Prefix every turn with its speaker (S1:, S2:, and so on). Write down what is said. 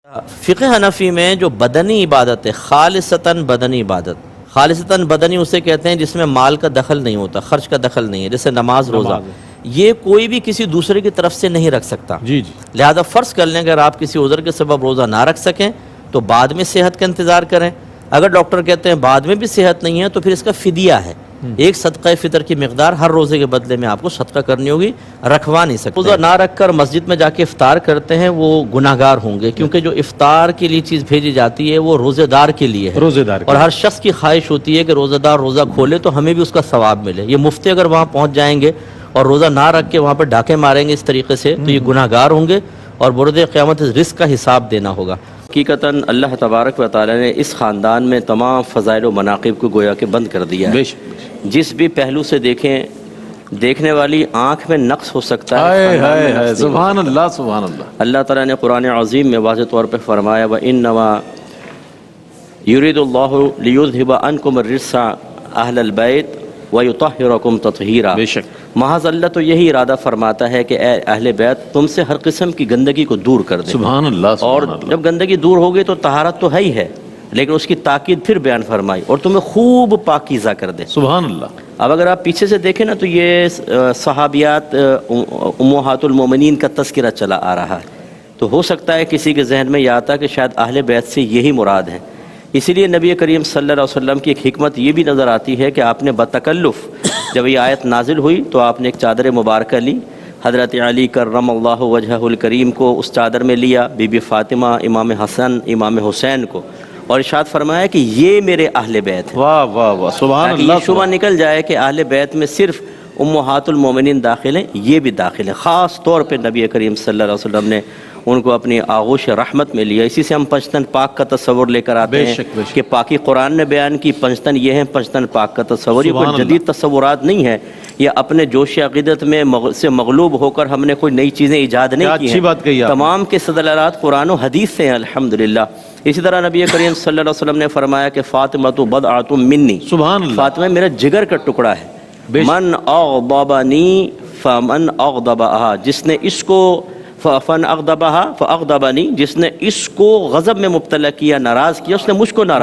S1: فقہ حنفی میں جو بدنی عبادت ہے، خالصتاً بدنی عبادت، خالصتاً بدنی اسے کہتے ہیں جس میں مال کا دخل نہیں ہوتا، خرچ کا دخل نہیں ہے، جیسے نماز روزہ، یہ کوئی بھی کسی دوسرے کی طرف سے نہیں رکھ سکتا۔ لہذا فرض کر لیں اگر آپ کسی عذر کے سبب روزہ نہ رکھ سکیں تو بعد میں صحت کا انتظار کریں۔ اگر ڈاکٹر کہتے ہیں بعد میں بھی صحت نہیں ہے تو پھر اس کا فدیہ ہے، ایک صدقہ فطر کی مقدار ہر روزے کے بدلے میں آپ کو صدقہ کرنی ہوگی، رکھوا نہیں سکتے۔ روزہ نہ رکھ کر مسجد میں جا کے افطار کرتے ہیں وہ گناہگار ہوں گے، کیونکہ جو افطار کے لیے چیز بھیجی جاتی ہے وہ روزے دار کے لیے ہے، اور ہر شخص کی خواہش ہوتی ہے کہ روزہ دار روزہ کھولے تو ہمیں بھی اس کا ثواب ملے۔ یہ مفتی اگر وہاں پہنچ جائیں گے اور روزہ نہ رکھ کے وہاں پر ڈاکے ماریں گے اس طریقے سے تو یہ گناہگار ہوں گے اور برد قیامت رزق کا حساب دینا ہوگا۔ حقیقتاً اللہ تبارک و تعالی نے اس خاندان میں تمام فضائل و مناقب کو گویا کہ بند کر دیا ہے۔ جس بھی پہلو سے دیکھیں، دیکھنے والی آنکھ میں نقص ہو سکتا ہے۔
S2: سبحان اللہ سبحان اللہ۔
S1: اللہ تعالیٰ نے قرآن عظیم میں واضح طور پہ فرمایا وَإِنَّمَا يُرِيدُ اللَّهُ لِيُذْهِبَ عَنْكُمُ الرِّجْسَ أَهْلَ الْبَيْتِ وَيُطَهِّرَكُمْ تَطْهِيرًا۔ بے شک محض اللہ تو یہی ارادہ فرماتا ہے کہ اے اہل بیت تم سے ہر قسم کی گندگی کو دور کر دیں۔
S2: سبحان اللہ۔
S1: اور جب گندگی دور ہوگی تو طہارت تو ہے ہی ہے، لیکن اس کی تاکید پھر بیان فرمائی اور تمہیں خوب پاکیزہ کر دے۔
S2: سبحان اللہ۔
S1: اب اگر آپ پیچھے سے دیکھیں نا تو یہ صحابیات امہات المومنین کا تذکرہ چلا آ رہا ہے، تو ہو سکتا ہے کسی کے ذہن میں یہ آتا کہ شاید اہل بیت سے یہی مراد ہے۔ اسی لیے نبی کریم صلی اللہ علیہ وسلم کی ایک حکمت یہ بھی نظر آتی ہے کہ آپ نے بتکلف جب یہ آیت نازل ہوئی تو آپ نے ایک چادر مبارکہ لی، حضرت علی کرم اللہ وجہہ الکریم کو اس چادر میں لیا، بی بی فاطمہ، امام حسن، امام حسین کو، اور ارشاد فرمایا کہ یہ میرے اہل بیت ہیں۔
S2: واہ واہ واہ سبحان اللہ۔
S1: یہ شبہ نکل جائے کہ اہل بیت میں صرف امہات المومنین داخل ہیں، یہ بھی داخل ہیں۔ خاص طور پہ نبی کریم صلی اللہ علیہ وسلم نے ان کو اپنی آغوش رحمت میں لیا۔ اسی سے ہم پنجتن پاک کا تصور لے کر آتے ہیں کہ پاکی قرآن نے بیان کی، پنجتن یہ ہے، پنجتن پاک کا تصور۔ یہ کوئی جدید تصورات نہیں ہے، یہ اپنے جوش عقیدت میں سے مغلوب ہو کر ہم نے کوئی نئی چیزیں ایجاد نہیں کی ہیں، تمام کے استدلالات قرآن و حدیث سے ہیں الحمدللہ۔ اسی طرح نبی کریم صلی اللہ علیہ وسلم نے فرمایا کہ فاطمہ بضعۃ منی،
S2: سبحان اللہ،
S1: فاطمہ میرا جگر کا ٹکڑا ہے۔ من اغضبنی فمن اغضبہا، جس نے اس کو فن اغضبہا فاغضبنی، جس نے اس کو غضب میں مبتلا کیا، ناراض کیا، اس نے مجھ کو ناراض